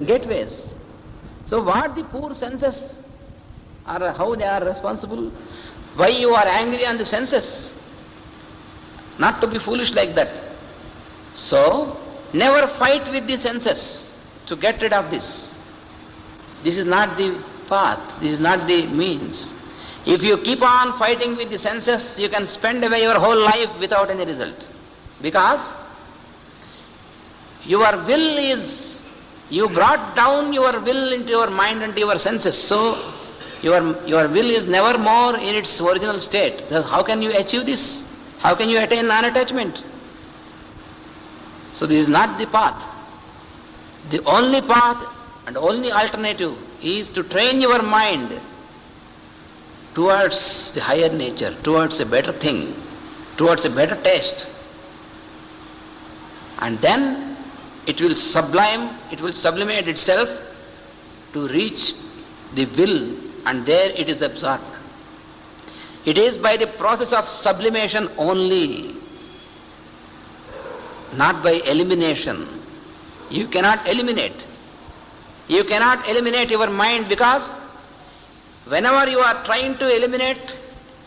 Gateways. So what the poor senses, or how they are responsible? Why you are angry on the senses? Not to be foolish like that. So, never fight with the senses to get rid of this. This is not the path, this is not the means. If you keep on fighting with the senses, you can spend away your whole life without any result. Because your will is, you brought down your will into your mind and your senses. So, your will is never more in its original state. So how can you achieve this? How can you attain non-attachment? So this is not the path. The only path and only alternative is to train your mind towards the higher nature, towards a better thing, towards a better taste. And then it will sublimate itself to reach the will, and there it is absorbed. It is by the process of sublimation only, not by elimination. You cannot eliminate. You cannot eliminate your mind, because whenever you are trying to eliminate,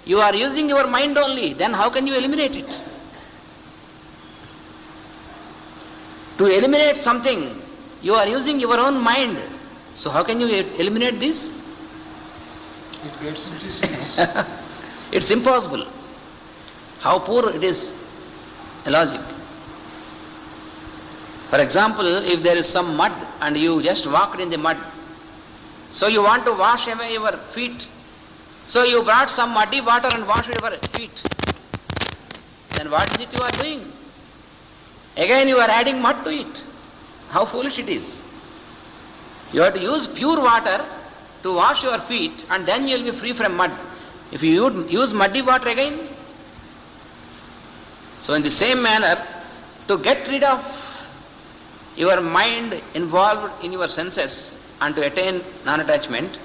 you are using your mind only. Then how can you eliminate it? To eliminate something, you are using your own mind. So how can you eliminate this? It gets disease. It's impossible. How poor it is, a logic. For example, if there is some mud and you just walked in the mud, so you want to wash away your feet, so you brought some muddy water and washed your feet. Then what is it you are doing? Again you are adding mud to it. How foolish it is. You have to use pure water to wash your feet, and then you will be free from mud. If you use muddy water again, so in the same manner, to get rid of your mind involved in your senses and to attain non-attachment,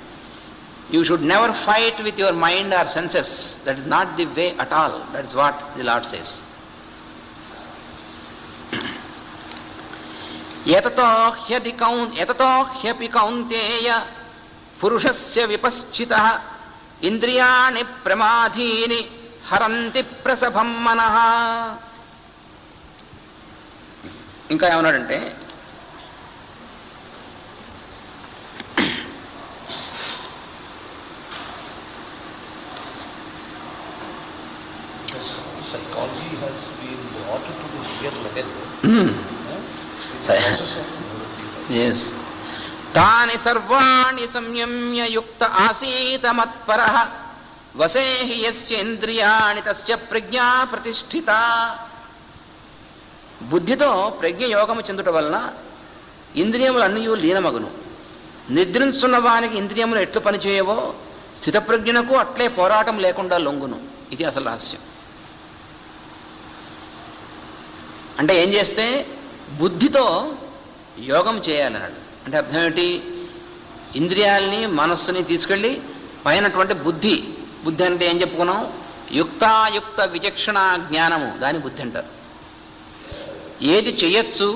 you should never fight with your mind or senses. That is not the way at all. That is what the Lord says. Yatato hyapi kaunteya purushasya vipaschitaha indriyani pramadhini haranti prasabham manaha. ఇంకా ఏమన్నాడంటే, psychology has been brought to the higher level. Yes. Tani sarvani samyamya yukta asita matparah vasehi yasya indriyani tasya prajna pratisthita. బుద్ధితో ప్రజ్ఞ యోగము చెందుట వలన ఇంద్రియములన్నీ లీనమగును. నిద్రించున్న వానికి ఇంద్రియములు ఎట్లు పనిచేయవో స్థితప్రజ్ఞనకు అట్లే పోరాటం లేకుండా లొంగును. ఇది అసలు రహస్యం. అంటే ఏం చేస్తే బుద్ధితో యోగం చేయాలన్నాడు. అంటే అర్థం ఏమిటి? ఇంద్రియాలని మనస్సుని తీసుకెళ్ళి పైనటువంటి బుద్ధి అంటే ఏం చెప్పుకున్నాం? యుక్తాయుక్త విచక్షణ జ్ఞానము, దాని బుద్ధి అంటారు. ఏది చేయొచ్చు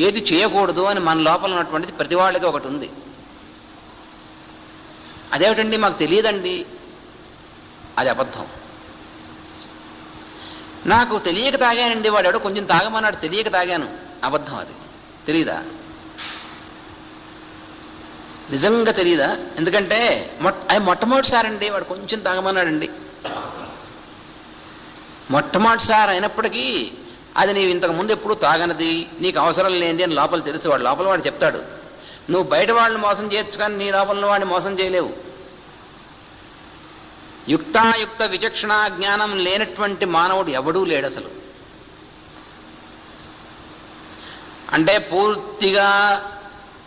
ఏది చేయకూడదు అని మన లోపల ఉన్నటువంటిది ప్రతి వాళ్ళకి ఒకటి ఉంది. అదేమిటండి మాకు తెలియదండి, అది అబద్ధం. నాకు తెలియక తాగానండి, వాడు ఎవడో కొంచెం తాగమన్నాడు, తెలియక తాగాను, అబద్ధం. అది తెలీదా? నిజంగా తెలీదా? ఎందుకంటే అది మొట్టమొదటిసారండి, వాడు కొంచెం తాగమన్నాడండి. మొట్టమొదటిసారి అయినప్పటికీ అది నీవు ఇంతకుముందు ఎప్పుడు తాగనది, నీకు అవసరం లేనిది అని లోపల తెలుసు. వాడు లోపల వాడు చెప్తాడు. నువ్వు బయట వాళ్ళని మోసం చేయొచ్చు, కానీ నీ లోపల వాడిని మోసం చేయలేవు. యుక్తాయుక్త విచక్షణ జ్ఞానం లేనటువంటి మానవుడు ఎవడూ లేడు అసలు. అంటే పూర్తిగా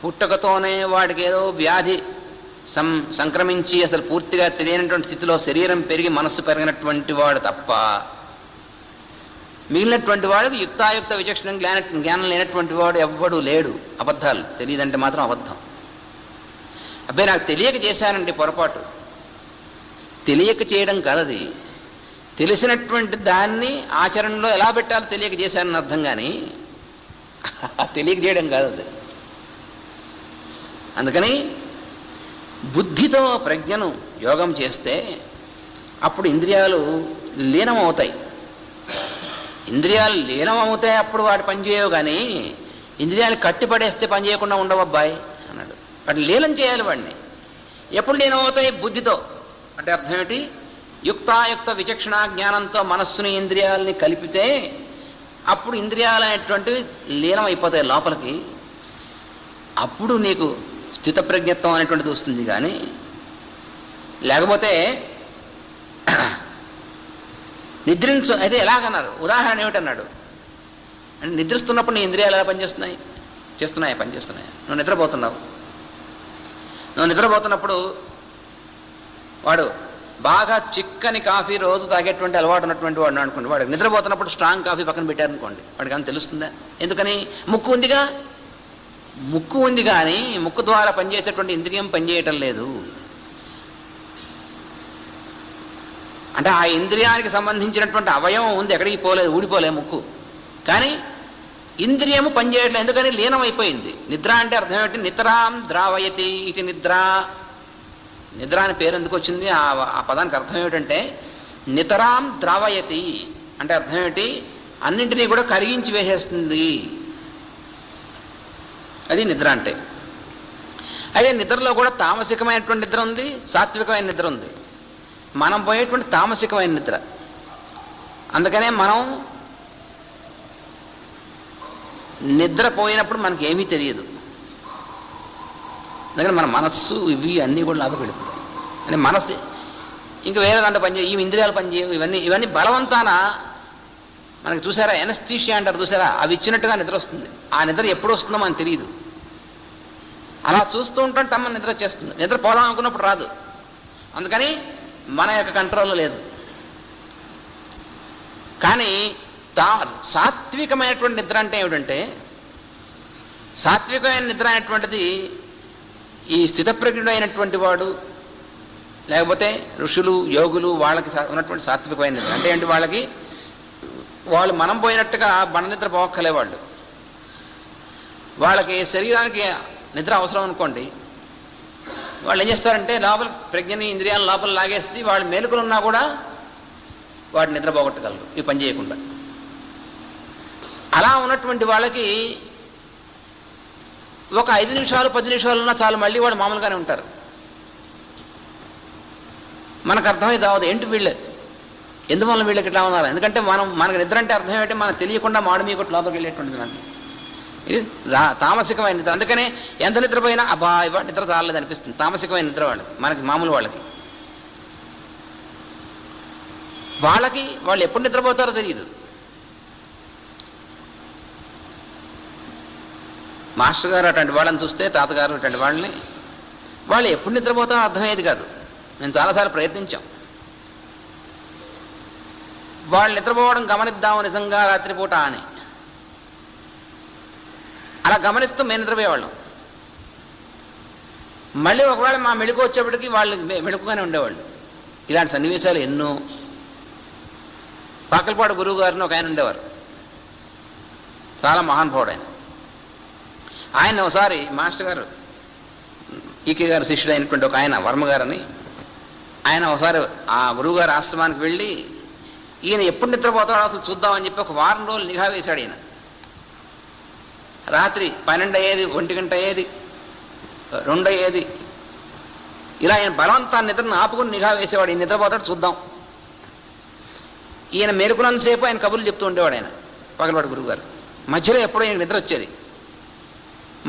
పుట్టకతోనే వాడికి ఏదో వ్యాధి సంక్రమించి అసలు పూర్తిగా తెలియనటువంటి స్థితిలో శరీరం పెరిగి మనస్సు పెరిగినటువంటి వాడు తప్ప మిగిలినటువంటి వాడికి యుక్తాయుక్త విచక్షణ జ్ఞానం లేనటువంటి వాడు ఎవ్వడూ లేడు. అబద్ధాలు తెలియదంటే మాత్రం అబద్ధం. అబ్బాయి నాకు తెలియక చేశానండి పొరపాటు. తెలియక చేయడం కాదది, తెలిసినటువంటి దాన్ని ఆచరణలో ఎలా పెట్టాలో తెలియక చేశానని అర్థం. కానీ తెలియక చేయడం కాదు అది. అందుకని బుద్ధితో ప్రజ్ఞను యోగం చేస్తే అప్పుడు ఇంద్రియాలు లీనమవుతాయి. ఇంద్రియాలు లీనమవుతాయి, అప్పుడు వాటి పనిచేయవు. కానీ ఇంద్రియాలు కట్టిపడేస్తే పని చేయకుండా ఉండవు అబ్బాయి అన్నాడు. వాటిని లీనం చేయాలి. వాడిని ఎప్పుడు లీనమవుతాయి? బుద్ధితో. అంటే అర్థం ఏంటి? యుక్తాయుక్త విచక్షణ జ్ఞానంతో మనస్సుని ఇంద్రియాలని కలిపితే అప్పుడు ఇంద్రియాలు అనేటువంటివి లీనం అయిపోతాయి లోపలికి. అప్పుడు నీకు స్థితప్రజ్ఞత్వం అనేటువంటిది వస్తుంది. కానీ లేకపోతే నిద్రించు అయితే ఎలాగన్నారు? ఉదాహరణ ఏమిటన్నాడు అంటే, నిద్రిస్తున్నప్పుడు నీ ఇంద్రియాలు ఎలా పనిచేస్తున్నాయి? పనిచేస్తున్నాయి. నువ్వు నిద్రపోతున్నప్పుడు వాడు బాగా చిక్కని కాఫీ రోజు తాగేటువంటి అలవాటు ఉన్నటువంటి వాడు అనుకోండి, వాడు నిద్రపోతున్నప్పుడు స్ట్రాంగ్ కాఫీ పక్కన పెట్టారనుకోండి, వాడికి అని తెలుస్తుందా? ఎందుకని? ముక్కు ఉంది కానీ ముక్కు ద్వారా పనిచేసేటువంటి ఇంద్రియం పనిచేయటం లేదు. అంటే ఆ ఇంద్రియానికి సంబంధించినటువంటి అవయవం ఉంది, ఎక్కడికి పోలేదు, ఊడిపోలే ముక్కు. కానీ ఇంద్రియము పనిచేయట్లేదు. ఎందుకని? లీనమైపోయింది. నిద్ర అంటే అర్థం ఏమిటి? నితరాం ద్రావయతి ఇది నిద్ర. నిద్ర అని పేరు ఎందుకు వచ్చింది? ఆ పదానికి అర్థం ఏమిటంటే నితరాం ద్రావయతి అంటే అర్థం ఏమిటి? అన్నింటినీ కూడా కరిగించి వేసేస్తుంది. అది నిద్ర అంటే. అయితే నిద్రలో కూడా తామసికమైనటువంటి నిద్ర ఉంది, సాత్వికమైన నిద్ర ఉంది. మనం పోయేటువంటి తామసికమైన నిద్ర. అందుకనే మనం నిద్ర పోయినప్పుడు మనకి ఏమీ తెలియదు. అందుకని మన మనస్సు ఇవి అన్నీ కూడా లాభపెడుతుంది. అంటే మనస్సు ఇంక వేరే దాంట్లో పనిచేయ, ఈ ఇంద్రియాలు పనిచేయవు. ఇవన్నీ బలవంతాన మనకి చూసారా, ఎనస్థీషియా అంటారు చూసారా, అవి ఇచ్చినట్టుగా నిద్ర వస్తుంది. ఆ నిద్ర ఎప్పుడు వస్తుందో మనకు తెలియదు. అలా చూస్తూ ఉంటాం, తమ నిద్ర వచ్చేస్తుంది. నిద్ర పోదాం అనుకున్నప్పుడు రాదు. అందుకని మన యొక్క కంట్రోల్లో లేదు. కానీ సాత్వికమైనటువంటి నిద్ర అంటే ఏమిటంటే, సాత్వికమైన నిద్ర అనేటువంటిది ఈ స్థితప్రజ్ఞుడైనటువంటి వాడు, లేకపోతే ఋషులు యోగులు, వాళ్ళకి ఉన్నటువంటి సాత్వికమైన నిద్ర అంటే ఏంటి? వాళ్ళు మనం పోయినట్టుగా బండ నిద్ర పోక్కలే. వాళ్ళకి శరీరానికి నిద్ర అవసరం అనుకోండి, వాళ్ళు ఏం చేస్తారంటే లోపల ప్రజ్ఞని ఇంద్రియాలను లోపల లాగేసి వాళ్ళు మేలుకులున్నా కూడా వాటి నిద్ర పోగొట్టగలరు ఈ పని చేయకుండా. అలా ఉన్నటువంటి వాళ్ళకి ఒక 5 నిమిషాలు 10 నిమిషాలు ఉన్నా చాలు, మళ్ళీ వాళ్ళు మామూలుగానే ఉంటారు. మనకు అర్థమైతే అవ్వదు ఏంటి వీళ్ళు, ఎందువల్ల వీళ్ళకి ఇట్లా ఉన్నారు? ఎందుకంటే మనకు నిద్ర అంటే అర్థం ఏంటి? మనకు తెలియకుండా మాడు మీ కొట్టి లోపలికి వెళ్ళేటువంటిది మనకి. ఇది తామసికమైన నిద్ర. అందుకనే ఎంత నిద్రపోయినా అబ్బా ఇవాళ నిద్ర చాలలేదు అనిపిస్తుంది. తామసికమైన నిద్ర మనకి మామూలు వాళ్ళు ఎప్పుడు నిద్రపోతారో తెలియదు. మాస్టర్ గారు అటువంటి వాళ్ళని చూస్తే, తాతగారు అటువంటి వాళ్ళు ఎప్పుడు నిద్రపోతారో అర్థమయ్యేది కాదు. మేము చాలాసార్లు ప్రయత్నించాం. వాళ్ళు నిద్రపోవడం గమనిద్దాము నిజంగా రాత్రిపూట అని. అలా గమనిస్తూ మేము నిద్రపోయేవాళ్ళం. మళ్ళీ ఒకవేళ మా మెళుకు వచ్చేప్పటికి వాళ్ళు మెళుకుగానే ఉండేవాళ్ళు. ఇలాంటి సన్నివేశాలు ఎన్నో. పాకలపాడు గురువు గారిని ఒక ఆయన ఉండేవారు, చాలా మహానుభావుడు ఆయన. ఆయన ఒకసారి మాస్టర్ గారు ఈకే గారు శిష్యుడు అయినటువంటి ఒక ఆయన వర్మ గారని, ఆయన ఒకసారి ఆ గురువుగారి ఆశ్రమానికి వెళ్ళి ఈయన ఎప్పుడు నిద్రపోతాడో అసలు చూద్దామని చెప్పి ఒక వారం రోజులు నిఘా వేశాడు. ఈయన రాత్రి 12 అయ్యేది, 1 గంట అయ్యేది, 2 అయ్యేది, ఇలా ఆయన బలవంతాన్ని నిద్రను ఆపుకుని నిఘా వేసేవాడు. ఈయన నిద్రపోతాడు చూద్దాం. ఈయన మేలుకున్నంతసేపు ఆయన కబుర్లు చెప్తూ ఉండేవాడు ఆయన పగలపాడు గురువు గారు. మధ్యలో ఎప్పుడో ఈయనకి నిద్ర వచ్చేది.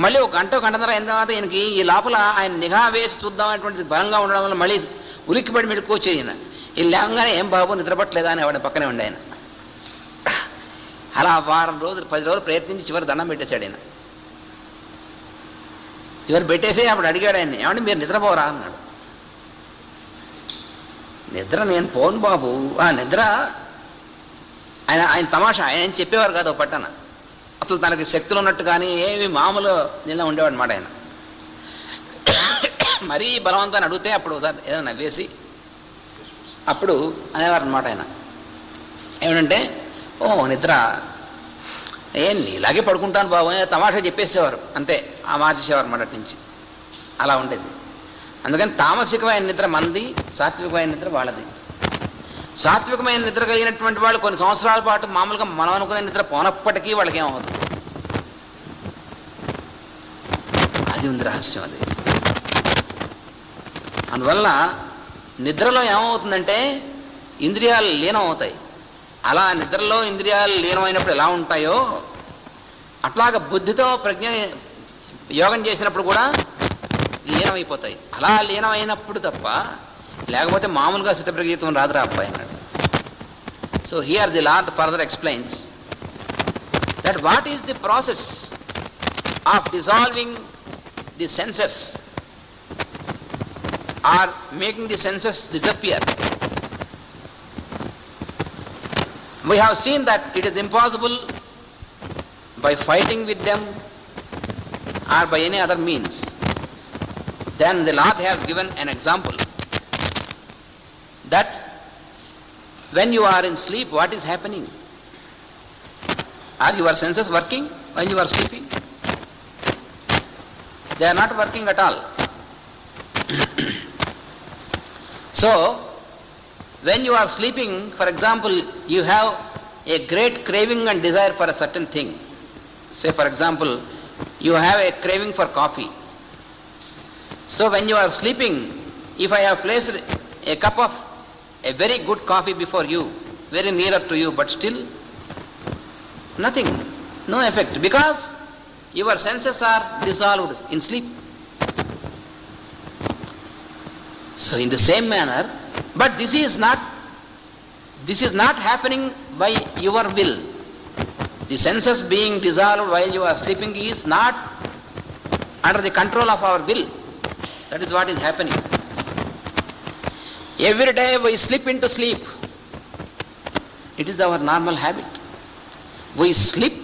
మళ్ళీ ఒక గంటన్నర అయిన తర్వాత ఈయనకి ఈ లోపల ఆయన నిఘా వేసి చూద్దామనేటువంటిది బలంగా ఉండడం వల్ల మళ్ళీ ఉలిక్కిపడి మెడుకు వచ్చేది. ఈయన ఈ లేవగానే ఏం బాబు నిద్రపట్టలేదా అని వాడి పక్కనే ఉండే ఆయన. అలా వారం రోజులు 10 రోజులు ప్రయత్నించి చివరి దండం పెట్టేశాడు ఆయన. చివరి పెట్టేసి అప్పుడు అడిగాడు ఆయన్ని, ఏమంటే మీరు నిద్రపోరా అన్నాడు. నిద్ర నేను పోను బాబు. ఆ నిద్ర ఆయన తమాషా, ఆయన చెప్పేవారు కాదు పట్టణ. అసలు తనకి శక్తులు ఉన్నట్టు కానీ ఏమి మామూలు నిన్న ఉండేవాడు అన్నమాట ఆయన. మరీ బలవంతాన్ని అడిగితే అప్పుడు ఒకసారి ఏదో నవ్వేసి అప్పుడు అనేవారు అనమాట ఆయన. ఏమిటంటే, ఓ నిద్ర ఏం ఇలాగే పడుకుంటాను బాబు తమాషా చెప్పేసేవారు, అంతే. ఆ మార్చేసేవారు అన్నమాట. అటు నుంచి అలా ఉండేది. అందుకని తామసికమైన నిద్ర మనది, సాత్వికమైన నిద్ర వాళ్ళది. సాత్వికమైన నిద్ర కలిగినటువంటి వాళ్ళు కొన్ని సంవత్సరాల పాటు మామూలుగా మనం అనుకునే నిద్ర పోనప్పటికీ వాళ్ళకి ఏమవుతుంది, అది ఉంది రహస్యం. అది అందువల్ల నిద్రలో ఏమవుతుందంటే ఇంద్రియాలు లీనం అవుతాయి. అలా నిద్రలో ఇంద్రియాలు లీనమైనప్పుడు ఎలా ఉంటాయో అట్లాగ బుద్ధితో ప్రజ్ఞ యోగం చేసినప్పుడు కూడా లీనమైపోతాయి. అలా లీనమైనప్పుడు తప్ప, లేకపోతే మామూలుగా స్థితప్రజ్ఞత్వం రాదురా అబ్బాయి అన్నాడు. So here the Lord further explains that what is the process of dissolving the senses or making the senses disappear. We have seen that it is impossible by fighting with them or by any other means. Then the Lord has given an example that when you are in sleep, what is happening? Are your senses working when you are sleeping? They are not working at all. So, when you are sleeping, for example, you have a great craving and desire for a certain thing. Say, for example, you have a craving for coffee. So when you are sleeping, if I have placed a cup of a very good coffee before you, very nearer to you, but still nothing, no effect, because your senses are dissolved in sleep. So in the same manner, but this is not happening by your will. The senses being dissolved while you are sleeping is not under the control of our will. That is what is happening. Every day we slip into sleep. It is our normal habit. We slip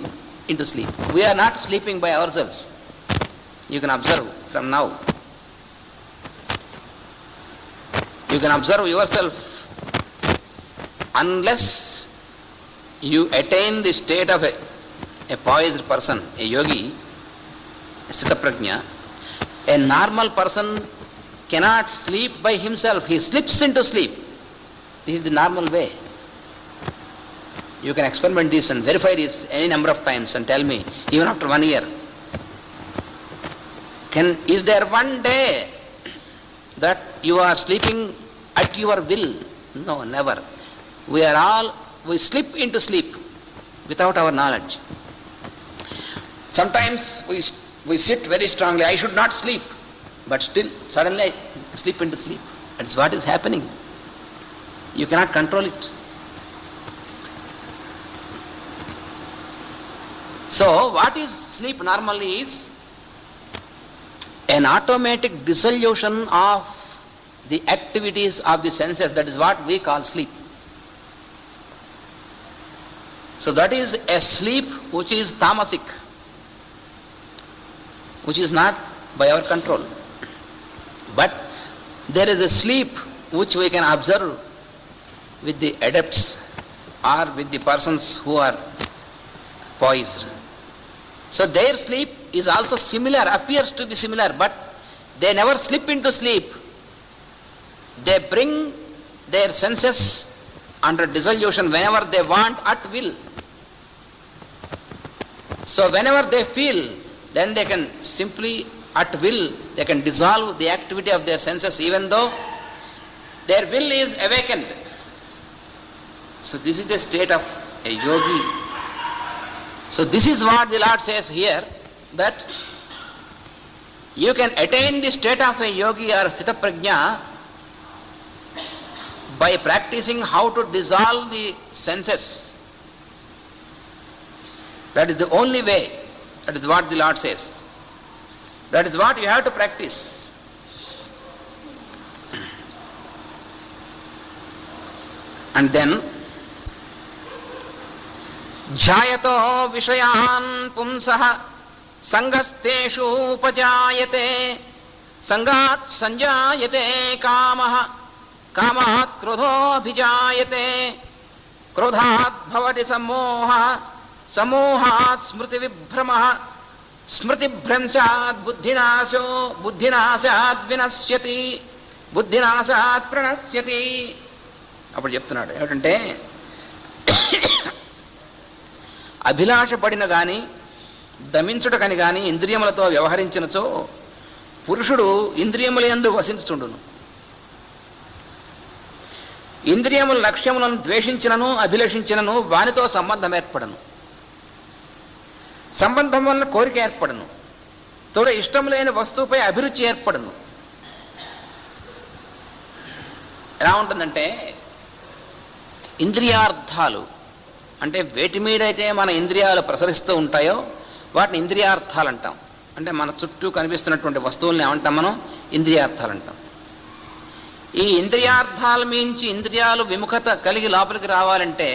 into sleep. We are not sleeping by ourselves. You can observe from now. You can observe yourself. Unless you attain the state of a poised person, a yogi, a Sthitaprajna, a normal person cannot sleep by himself. He slips into sleep. This is the normal way. You can experiment this and verify this any number of times and tell me, even after 1 year. Is there one day that you are sleeping at your will? No, never. We slip into sleep without our knowledge. Sometimes we sit very strongly, I should not sleep, but still suddenly I slip into sleep. That's what is happening. You cannot control it. So what is sleep normally is an automatic dissolution of the activities of the senses. That is what we call sleep. So that is a sleep which is tamasic, which is not by our control. But there is a sleep which we can observe with the adepts or with the persons who are poised. So their sleep is also similar, appears to be similar, but they never slip into sleep. They bring their senses under dissolution whenever they want at will. So whenever they feel, then they can simply at will, they can dissolve the activity of their senses even though their will is awakened. So this is the state of a yogi. So this is what the Lord says here, that you can attain the state of a yogi or Sthitaprajna by practicing how to dissolve the senses. That is the only way. That is what the Lord says. That is what you have to practice. And then ఝాయతో విషయాన్ పుంసః సంగస్తేషు ఉపజాయతే సంగాత్ సంజాయతే కామః కామాత్ క్రోధోభిజాయతే క్రోధాత్ భవతి సమ్మోహః సమోహాత్ స్మృతి విభ్రమః స్మృతిభ్రంశాత్ బుద్ధినాశో బుద్ధినాశాత్ వినశ్యతి బుద్ధినాశాత్ ప్రణశ్యతి. అప్పుడు చెప్తున్నాడు ఏమిటంటే, అభిలాష పడిన కానీ దమించుటకని కానీ ఇంద్రియములతో వ్యవహరించినచో పురుషుడు ఇంద్రియములందు వసించుచుండును. ఇంద్రియముల లక్ష్యములను ద్వేషించినను అభిలషించినను వానితో సంబంధం ఏర్పడను. సంబంధం వలన కోరిక ఏర్పడను. తోడ ఇష్టం లేని వస్తువుపై అభిరుచి ఏర్పడను. ఎలా ఉంటుందంటే, ఇంద్రియార్థాలు అంటే వేటి మీదైతే మన ఇంద్రియాలు ప్రసరిస్తూ ఉంటాయో వాటిని ఇంద్రియార్థాలు అంటాం. అంటే మన చుట్టూ కనిపిస్తున్నటువంటి వస్తువుల్ని ఏమంటాం మనం? ఇంద్రియార్థాలు అంటాం. ఈ ఇంద్రియార్థాల మించి ఇంద్రియాలు విముఖత కలిగి లోపలికి రావాలంటే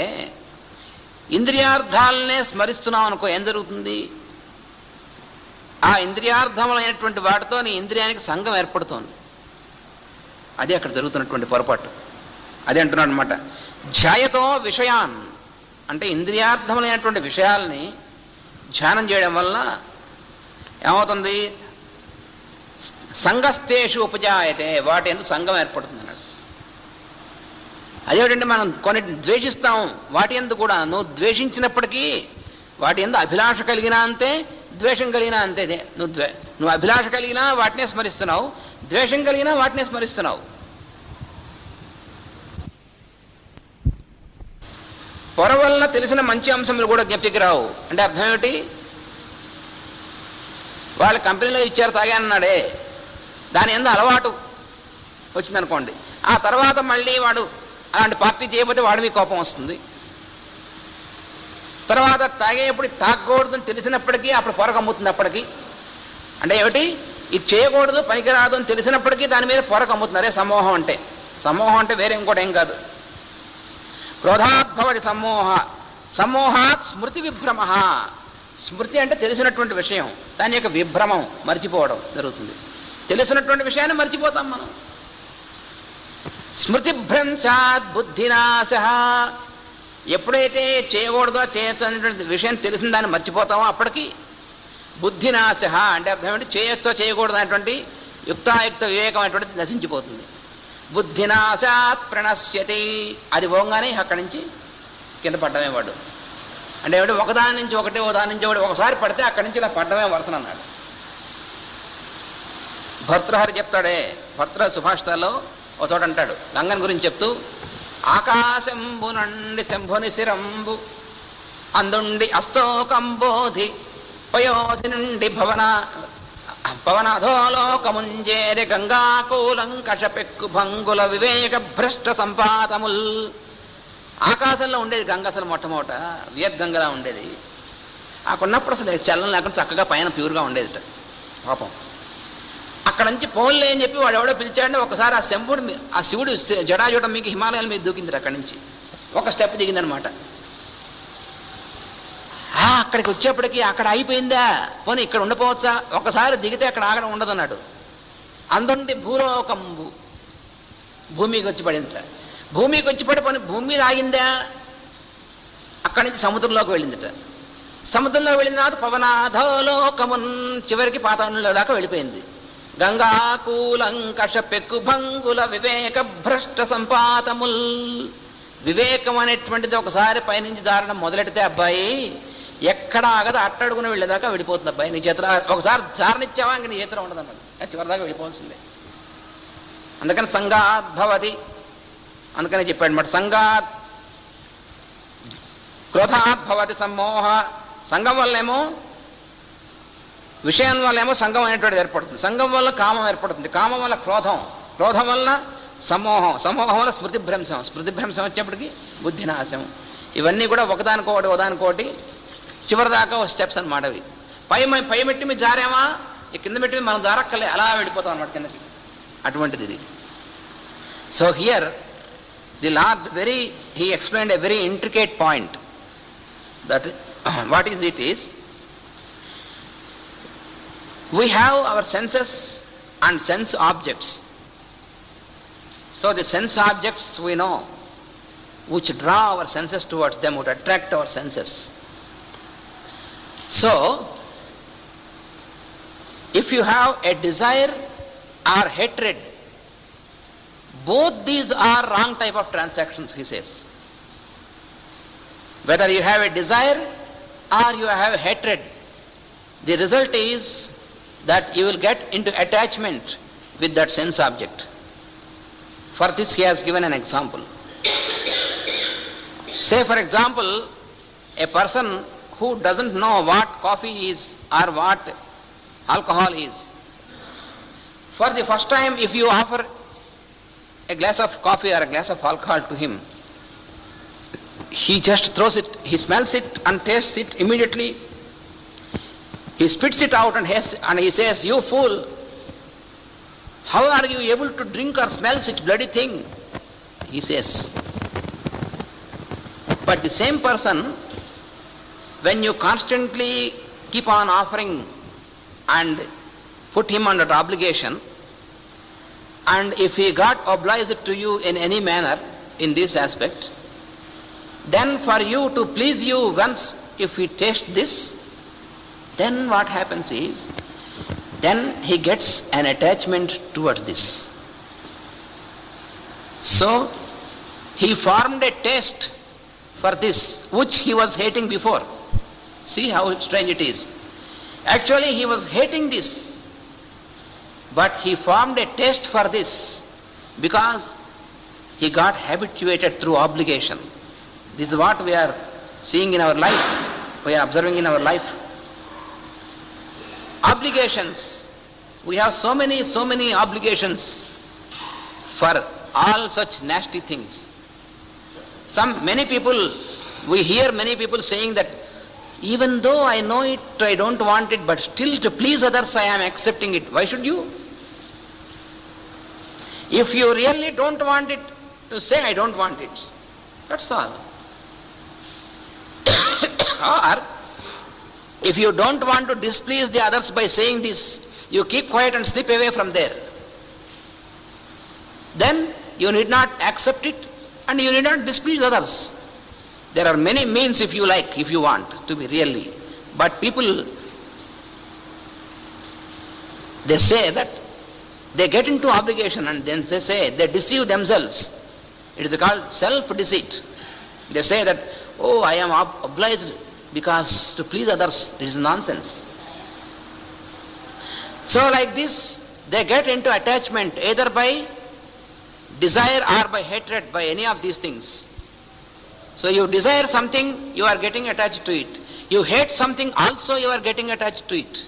ఇంద్రియార్థాలనే స్మరిస్తున్నాం అనుకో, ఏం జరుగుతుంది? ఆ ఇంద్రియార్థములైనటువంటి వాటితో నీ ఇంద్రియానికి సంఘం ఏర్పడుతోంది. అదే అక్కడ జరుగుతున్నటువంటి పొరపాటు. అదే అంటున్నాడు అనమాట. ధ్యాయతో విషయాన్ అంటే ఇంద్రియార్థములైనటువంటి విషయాల్ని ధ్యానం చేయడం వల్ల ఏమవుతుంది? సంఘస్థేషు ఉపజాయతే, వాటి ఎందుకు సంఘం ఏర్పడుతుంది అన్నాడు. అదేమిటంటే, మనం కొన్నిటిని ద్వేషిస్తాం, వాటి ఎందుకు కూడా నువ్వు ద్వేషించినప్పటికీ వాటి ఎందు అభిలాష కలిగినా అంతే, ద్వేషం కలిగినా అంతే. నువ్వు అభిలాష కలిగినా వాటినే స్మరిస్తున్నావు, ద్వేషం కలిగినా వాటినే స్మరిస్తున్నావు. పొర వలన తెలిసిన మంచి అంశములు కూడా జ్ఞప్తికి రావు. అంటే అర్థం ఏమిటి? వాళ్ళ కంపెనీలో ఇచ్చారు తాగానన్నాడే, దాని ఎందు అలవాటు వచ్చిందనుకోండి, ఆ తర్వాత మళ్ళీ వాడు అలాంటి పార్టీ చేయకపోతే వాడి మీ కోపం వస్తుంది. తర్వాత తాగేప్పుడు తాగకూడదని తెలిసినప్పటికీ అప్పుడు పొర కమ్ముతుంది. అప్పటికి అంటే ఏమిటి? ఇది చేయకూడదు, పనికిరాదు అని తెలిసినప్పటికీ దాని మీద పొర కమ్ముతుంది. అదే సమోహం అంటే. సమోహం అంటే వేరే ఇంకోటి ఏం కాదు. క్రోధాద్భవతి సమ్మోహ, సమ్మోహాత్ స్మృతి విభ్రమ. స్మృతి అంటే తెలిసినటువంటి విషయం, దాని యొక్క విభ్రమం, మర్చిపోవడం జరుగుతుంది. తెలిసినటువంటి విషయాన్ని మర్చిపోతాం మనం. స్మృతిభ్రంశాత్ బుద్ధినాశ. ఎప్పుడైతే చేయకూడదో చేయొచ్చు అనేటువంటి విషయం తెలిసిన దాన్ని మర్చిపోతామో అప్పటికి బుద్ధినాశ అంటే అర్థం ఏంటి? చేయొచ్చో చేయకూడదు అనేటువంటి యుక్తాయుక్త వివేకం అనేటువంటిది నశించిపోతుంది. బుద్ధినాశాత్ ప్రణశ్యతి. అది పోగానే అక్కడి నుంచి కింద పడ్డమే వాడు. అంటే ఏమిటి? ఒకదాని నుంచి ఒకటి, ఒకదాని నుంచి ఒకటి, ఒకసారి పడితే అక్కడి నుంచి ఇలా పడ్డమే వరుసన అన్నాడు. భర్తృహరి చెప్తాడే, భర్తృహరి సుభాషితాల్లో ఒక చోట అంటాడు గంగన్ గురించి చెప్తూ, ఆకాశంబు నుండి శంభుని శిరంబు అందుండి అస్తోకంబోధి పయోధి నుండి పవనధోలోకముంజేరి గంగాకూలంకష పెక్కు భంగుల వివేక భ్రష్ట సంపాతముల్. ఆకాశంలో ఉండేది గంగ, అసలు మొట్టమొదట వియద్గంగలా ఉండేది. ఆకున్నప్పుడు అసలు చలనం లేకుండా చక్కగా పైన ప్యూర్గా ఉండేది పాపం. అక్కడ నుంచి పోన్లే అని చెప్పి వాడు ఎవడో పిలిచాడని ఒకసారి ఆ శంభుడు, ఆ శివుడు జడాజూటం మీకు హిమాలయాల మీద దూకింది. అక్కడి నుంచి ఒక స్టెప్ దిగిందనమాట. అక్కడికి వచ్చేప్పటికి అక్కడ అయిపోయిందా, పోనీ ఇక్కడ ఉండిపోవచ్చా, ఒకసారి దిగితే అక్కడ ఆగడం ఉండదన్నాడు. అందుండి భూలోకంబు, భూమికి వచ్చి పడిందిట. భూమికి వచ్చి పడి పోనీ భూమి మీద ఆగిందా, అక్కడి నుంచి సముద్రంలోకి వెళ్ళిందిట. సముద్రంలోకి వెళ్ళిన తర్వాత పవనాధోలోకమున్, చివరికి పాతాళంలో దాకా వెళ్ళిపోయింది. గంగాకూలంకష పెక్కు భంగుల వివేక భ్రష్ట సంపాతముల్. వివేకం అనేటువంటిది ఒకసారి పైనుంచి దారడం మొదలెడితే అబ్బాయి ఎక్కడ ఆగదు, అట్టడుగున వెళ్ళేదాకా వెళ్ళిపోతుంది అబ్బాయి. నీ చేతిలో ఒకసారి జారనిచ్చావా ఇంక నీ చేతిలో ఉండదు అన్నమాట, చివరిదాకా వెళ్ళిపోవాల్సిందే. అందుకని సంగాత్ భవతి, అందుకని చెప్పాడు అనమాట. సంగాత్ క్రోధాత్ భవతి సమ్మోహ. సంఘం వల్లేమో, విషయం వల్లేమో సంఘం అనేటువంటిది ఏర్పడుతుంది. సంఘం వల్ల కామం ఏర్పడుతుంది, కామం వల్ల క్రోధం, క్రోధం వల్ల సమోహం, సమోహం వల్ల స్మృతిభ్రంశం, స్మృతిభ్రంశం వచ్చేప్పటికి బుద్ధినాశం. ఇవన్నీ కూడా ఒకదానికోటి ఒకదానికోటి చివరిదాకా స్టెప్స్ అనమాట. అవి పై మెట్టి మీద జారామా, ఈ కింద మెట్టి మనం జారక్కలే, అలా వెళ్ళిపోతాం అనమాట కిందకి. అటువంటిది ఇది. So here the lord he explained a very intricate point, that what is it is, we have our senses and sense objects. So the sense objects we know, which draw our senses towards them, would attract our senses. So If you have a desire or hatred, both these are wrong type of transactions, he says. Whether you have a desire or you have a hatred, the result is that you will get into attachment with that sense object. For this he has given an example. Say for example, a person who doesn't know what coffee is or what alcohol is. For the first time, if you offer a glass of coffee or a glass of alcohol to him, he just throws it, he smells it and tastes it immediately. He spits it out and he says, "You fool, how are you able to drink or smell such bloody thing?" he says. But the same person, when you constantly keep on offering and put him under obligation, and if he got obliged to you in any manner in this aspect, then for you to please you once, if he tastes this, then what happens is, then he gets an attachment towards this. So he formed a taste for this which he was hating before. See how strange it is. Actually he was hating this, but he formed a taste for this because he got habituated through obligation. This is what we are seeing in our life, we are observing in our life. Obligations. We have so many obligations for all such nasty things. Many people, we hear many people saying that even though I know it, I don't want it, but still to please others I am accepting it. Why should you? If you really don't want it, to say I don't want it. That's all. Or if you don't want to displease the others by saying this, you keep quiet and slip away from there. Then you need not accept it and you need not displease others. There are many means if you like, if you want to be really. But people, they say that they get into obligation and then they say they deceive themselves. It is called self-deceit. They say that, oh, I am obliged because to please others. This is nonsense. So like this, they get into attachment either by desire or by hatred, by any of these things. So you desire something, you are getting attached to it. You hate something, also you are getting attached to it.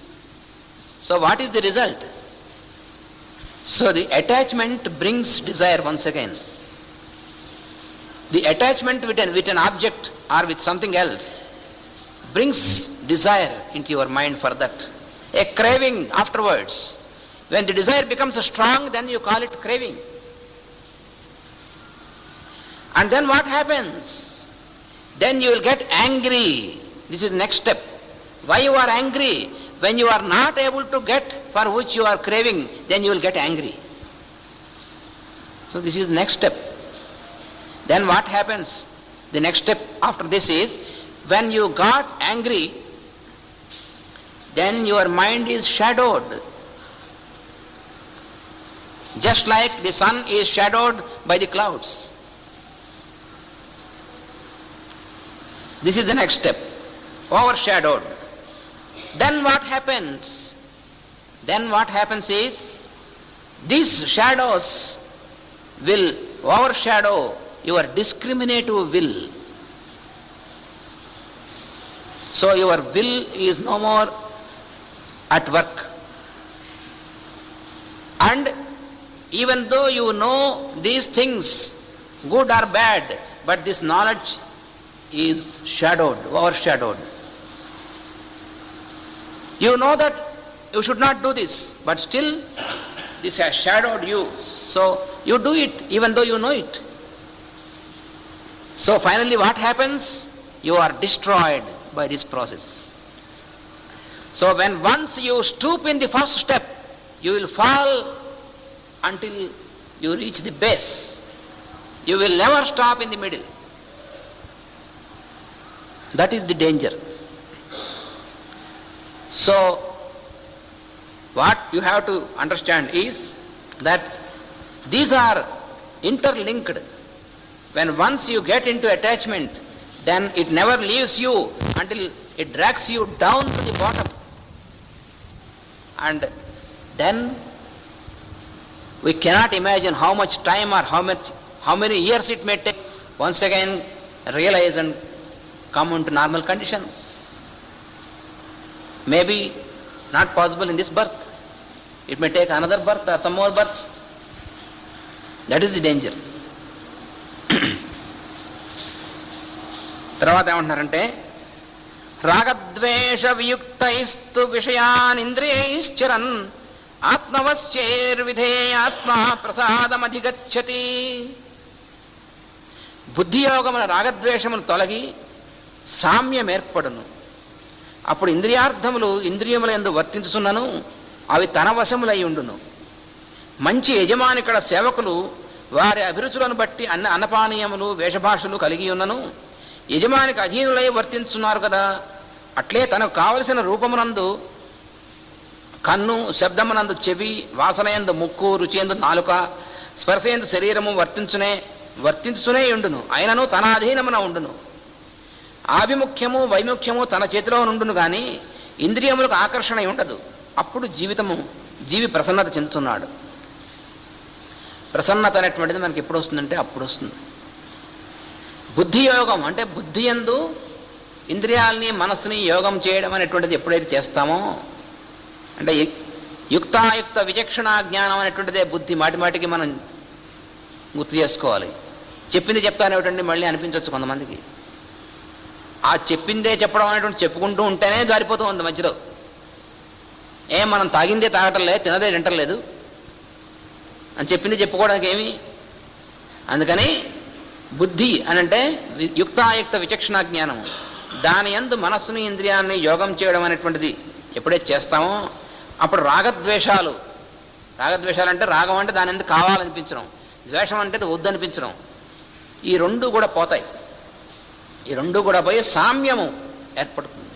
So what is the result? So the attachment brings desire once again. The attachment with an object or with something else brings desire into your mind for that. A craving afterwards. When the desire becomes strong, then you call it craving. And then what happens? Then you will get angry. This is next step. Why you are angry? When you are not able to get for which you are craving, then you will get angry. So this is next step. Then what happens? The next step after this is, when you got angry, then your mind is shadowed. Just like the sun is shadowed by the clouds. This is the next step. Overshadowed. Then what happens? Then what happens is, these shadows will overshadow your discriminative will. So your will is no more at work. And even though you know these things, good or bad, but this knowledge is shadowed, overshadowed. You know that you should not do this, but still this has shadowed you. So you do it even though you know it. So finally what happens? You are destroyed by this process. So when once you stoop in the first step, you will fall until you reach the base. You will never stop in the middle. That is the danger. So what you have to understand is that these are interlinked. When once you get into attachment, then it never leaves you until it drags you down to the bottom. And then we cannot imagine how much time or how many years it may take once again realize and come into normal condition. Maybe not possible in this birth. It may take another birth or some more births. That is the danger. తర్వాత ఏమంటున్నారంటే రాగద్వేష వియుక్తైస్తు విషయాన్ ఇంద్రియైశ్చరన్ ఆత్మవశ్చేర్విధేయాత్మ ప్రసాదమధిగచ్చతి. బుద్ధియోగమున రాగద్వేషమును తొలగి సామ్యం ఏర్పడును. అప్పుడు ఇంద్రియార్థములు ఇంద్రియముల యందు వర్తించుచున్నను అవి తన వశములై ఉండును. మంచి యజమానికడ సేవకులు వారి అభిరుచులను బట్టి అన్నపానీయములు వేషభాషలు కలిగి ఉన్నను యజమానికి అధీనులై వర్తించున్నారు కదా. అట్లే తనకు కావలసిన రూపమునందు కన్ను, శబ్దమునందు చెవి, వాసనయందు ముక్కు, రుచియందు నాలుక, స్పర్శయందు శరీరము వర్తించునే ఉండును. అయినను తన అధీనమున ఉండును. ఆభిముఖ్యము వైముఖ్యము తన చేతిలో నుండును కానీ ఇంద్రియములకు ఆకర్షణ ఉండదు. అప్పుడు జీవి ప్రసన్నత చెందుతున్నాడు. ప్రసన్నత అనేటువంటిది మనకి ఎప్పుడు వస్తుందంటే అప్పుడు వస్తుంది. బుద్ధి యోగం అంటే బుద్ధి యందు ఇంద్రియాలని మనస్సుని యోగం చేయడం అనేటువంటిది ఎప్పుడైతే చేస్తామో అంటే యుక్తాయుక్త విచక్షణ జ్ఞానం అనేటువంటిదే బుద్ధి. మాటిమాటికి మనం గుర్తు చేసుకోవాలి. చెప్పింది చెప్తానేమిటండి మళ్ళీ అనిపించవచ్చు కొంతమందికి. ఆ చెప్పిందే చెప్పడం అనేటువంటి చెప్పుకుంటూ ఉంటేనే జారిపోతూ ఉంది మధ్యలో. మనం తాగిందే తాగటం లేదు, తినదే తింటలేదు అని చెప్పింది చెప్పుకోవడానికి ఏమి. అందుకని బుద్ధి అని అంటే యుక్తాయుక్త విచక్షణ జ్ఞానము. దాని యందు మనస్సుని ఇంద్రియాన్ని యోగం చేయడం అనేటువంటిది ఎప్పుడైతే చేస్తామో అప్పుడు రాగద్వేషాలు అంటే రాగం అంటే దాని ఎందుకు కావాలనిపించడం, ద్వేషం అంటే వద్దనిపించడం, ఈ రెండు కూడా పోతాయి. ఈ రెండు కూడా పోయి సామ్యము ఏర్పడుతుంది.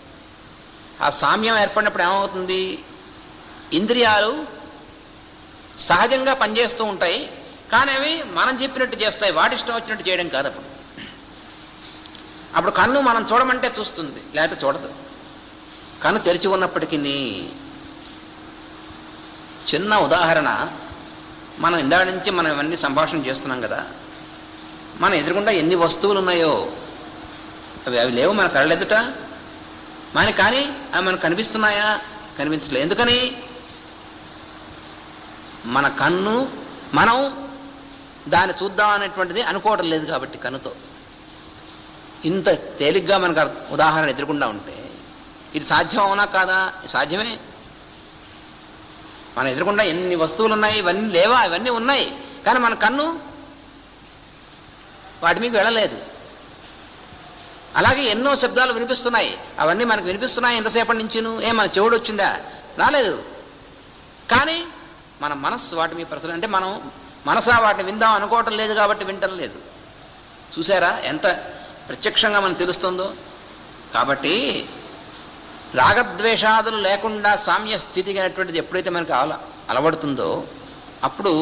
ఆ సామ్యం ఏర్పడినప్పుడు ఏమవుతుంది, ఇంద్రియాలు సహజంగా పనిచేస్తూ ఉంటాయి కానీ అవి మనం చెప్పినట్టు చేస్తాయి, వాటి ఇష్టం వచ్చినట్టు చేయడం కాదు. అప్పుడు కన్ను మనం చూడమంటే చూస్తుంది, లేకపోతే చూడదు. కన్ను తెరిచి ఉన్నప్పటికీ చిన్న ఉదాహరణ, మనం ఇందాక నుంచి మనం ఇవన్నీ సంభాషణ చేస్తున్నాం కదా, మన ఎదురుగుండా ఎన్ని వస్తువులు ఉన్నాయో అవి లేవు మన కళ్ళెదుట, కానీ అవి మనకు కనిపిస్తున్నాయా? కనిపించలేదు. ఎందుకని? మన కన్ను మనం దాన్ని చూద్దాం అనేటువంటిది అనుకోవటం లేదు కాబట్టి. కన్నుతో ఇంత తేలిగ్గా మనకు ఉదాహరణ ఎదురుకుండా ఉంటే ఇది సాధ్యం అవునా కాదా? సాధ్యమే. మన ఎదురుకుండా ఎన్ని వస్తువులు ఉన్నాయి, ఇవన్నీ లేవా? ఇవన్నీ ఉన్నాయి కానీ మన కన్ను వాటి మీకు వెళ్ళలేదు. అలాగే ఎన్నో శబ్దాలు వినిపిస్తున్నాయి, అవన్నీ మనకు వినిపిస్తున్నాయి ఎంతసేపటి నుంచిను. మన చెవుడు వచ్చిందా? రాలేదు. కానీ మన మనస్సు వాటి మీద ప్రసరణ అంటే మనం మనసా వాటిని విందాం అనుకోవటం లేదు కాబట్టి వింటం లేదు. చూసారా ఎంత ప్రత్యక్షంగా మనకు తెలుస్తుందో? కాబట్టి రాగద్వేషాదులు లేకుండా సామ్య స్థితి అనేటువంటిది ఎప్పుడైతే మనకు అలవడుతుందో అప్పుడు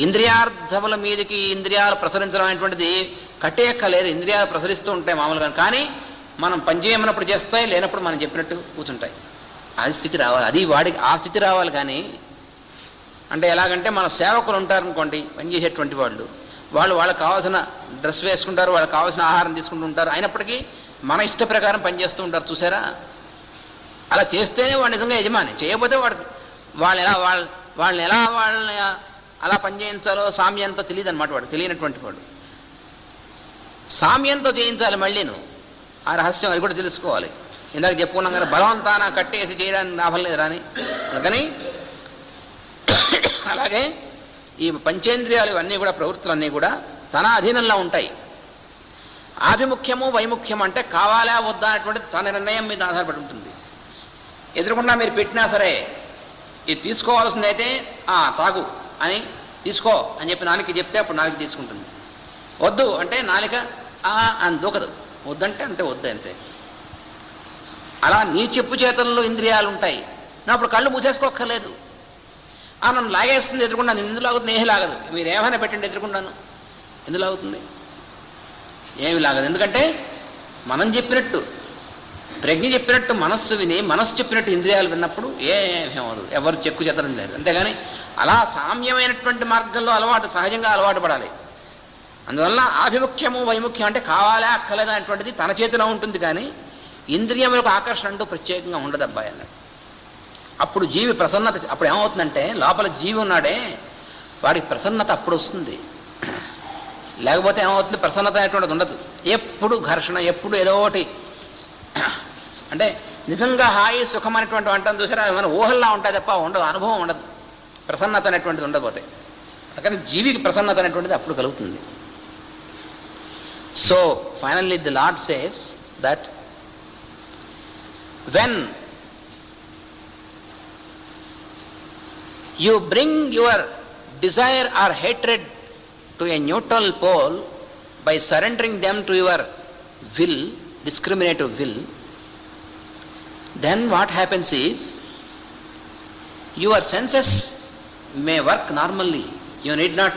ఇంద్రియార్థముల మీదకి ఇంద్రియాలు ప్రసరించడం అనేటువంటిది కట్టేయక్కలేదు. ఇంద్రియాలు ప్రసరిస్తూ ఉంటాయి మామూలుగా, కానీ మనం పనిచేయమన్నప్పుడు చేస్తాయి, లేనప్పుడు మనం చెప్పినట్టు కూర్చుంటాయి. అది స్థితి రావాలి, అది వాడికి ఆ స్థితి రావాలి. కానీ అంటే ఎలాగంటే మన సేవకులు ఉంటారనుకోండి, పనిచేసేటువంటి వాళ్ళకి కావాల్సిన డ్రెస్ వేసుకుంటారు, వాళ్ళకి కావాల్సిన ఆహారం తీసుకుంటూ ఉంటారు, అయినప్పటికీ మన ఇష్ట ప్రకారం పనిచేస్తూ ఉంటారు. చూసారా? అలా చేస్తేనే వాడు నిజంగా యజమాని. చేయకపోతే వాళ్ళని అలా పనిచేయించాలో సామ్యంతో తెలియదు అనమాట. వాడు తెలియనటువంటి వాడు సామ్యంతో చేయించాలి. మళ్ళీను ఆ రహస్యం అది కూడా తెలుసుకోవాలి. ఇందాక చెప్పుకున్నాం కదా, బలవంతాన కట్టేసి చేయడానికి లాభం లేదు రాని. అందుకని అలాగే ఈ పంచేంద్రియాలు ఇవన్నీ కూడా ప్రవృత్తులన్నీ కూడా తన అధీనంలో ఉంటాయి. ఆభిముఖ్యము వైముఖ్యము అంటే కావాలా వద్దా అనేటువంటిది తన నిర్ణయం మీద ఆధారపడి ఉంటుంది. ఎదురుకుండా మీరు పెట్టినా సరే ఇది తీసుకోవాల్సిందైతే తాగు అని తీసుకో అని చెప్పి నాలుక చెప్తే అప్పుడు నాలుక తీసుకుంటుంది. వద్దు అంటే నాలిక అని దూకదు. వద్దంటే అంతే, వద్దు అంతే. అలా నీ చెప్పు చేతల్లో ఇంద్రియాలు ఉంటాయి, నా అప్పుడు కళ్ళు మూసేసుకోక్కర్లేదు. నన్ను లాగేస్తుంది ఎదురుకున్నాను, ఎందులో అవుతుంది? ఏమి లాగదు. మీరు ఏమైనా పెట్టండి ఎదురుకున్నాను, ఎందులో అవుతుంది? ఏమి లాగదు. ఎందుకంటే మనం చెప్పినట్టు, ప్రజ్ఞ చెప్పినట్టు మనస్సు విని, మనస్సు చెప్పినట్టు ఇంద్రియాలు విన్నప్పుడు ఏమవుతుంది, ఎవరు చెక్కు చెత్తడం లేదు. అంతేగాని అలా సామ్యమైనటువంటి మార్గంలో అలవాటు, సహజంగా అలవాటు పడాలి. అందువల్ల ఆభిముఖ్యము వైముఖ్యం అంటే కావాలా అక్కలేదా అనేటువంటిది తన చేతిలో ఉంటుంది, కానీ ఇంద్రియములకు ఆకర్షణ అంటూ ప్రత్యేకంగా ఉండదు అబ్బాయి అన్నాడు. అప్పుడు జీవి ప్రసన్నత, అప్పుడు ఏమవుతుందంటే లోపల జీవి ఉన్నాడే వాడికి ప్రసన్నత అప్పుడు వస్తుంది. లేకపోతే ఏమవుతుంది, ప్రసన్నత అనేటువంటిది ఉండదు. ఎప్పుడు ఘర్షణ, ఎప్పుడు ఏదో ఒకటి. అంటే నిజంగా హాయి సుఖం అనేటువంటి అంటాం చూసారా, మన ఊహల్లా ఉంటాయి తప్ప ఉండదు, అనుభవం ఉండదు. ప్రసన్నత అనేటువంటిది ఉండకపోతే. అందుకని జీవికి ప్రసన్నత అనేటువంటిది అప్పుడు కలుగుతుంది. So finally the lord says that when you bring your desire or hatred to a neutral pole by surrendering them to your will, discriminative will, then what happens is your senses may work normally. You need not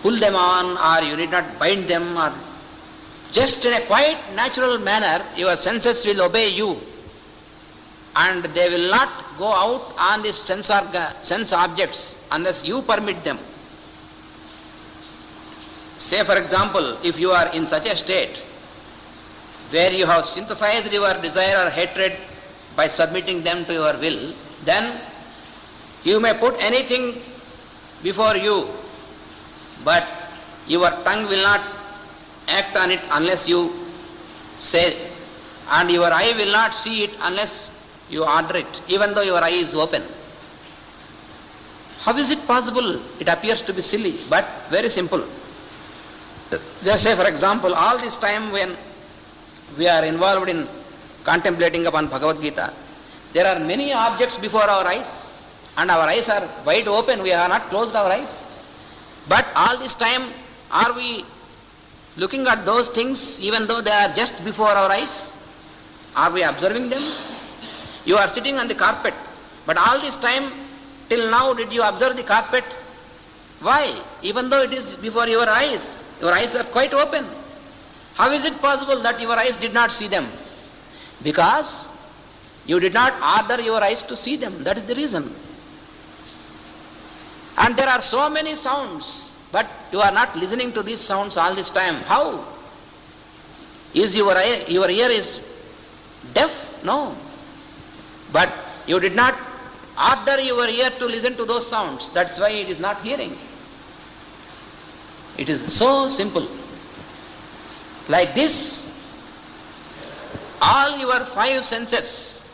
pull them on, or you need not bind them, or just in a quite natural manner your senses will obey you, and they will not go out on these sense objects unless you permit them. Say for example, if you are in such a state where you have synthesized your desire or hatred by submitting them to your will, then you may put anything before you, but your tongue will not act on it unless you say, and your eye will not see it unless you order it, even though your eye is open. How is it possible? It appears to be silly, but very simple. Just say for example, all this time when we are involved in contemplating upon Bhagavad Gita, there are many objects before our eyes, and our eyes are wide open, we have not closed our eyes. But all this time, are we looking at those things even though they are just before our eyes? Are we observing them? You are sitting on the carpet, but all this time till now did you observe the carpet? Why? Even though it is before your eyes are quite open. How is it possible that your eyes did not see them? Because you did not order your eyes to see them. That is the reason. And there are so many sounds, but you are not listening to these sounds all this time. How? Is your ear is deaf? No. But you did not order your ear to listen to those sounds. That's why it is not hearing. It is so simple. Like this, all your five senses,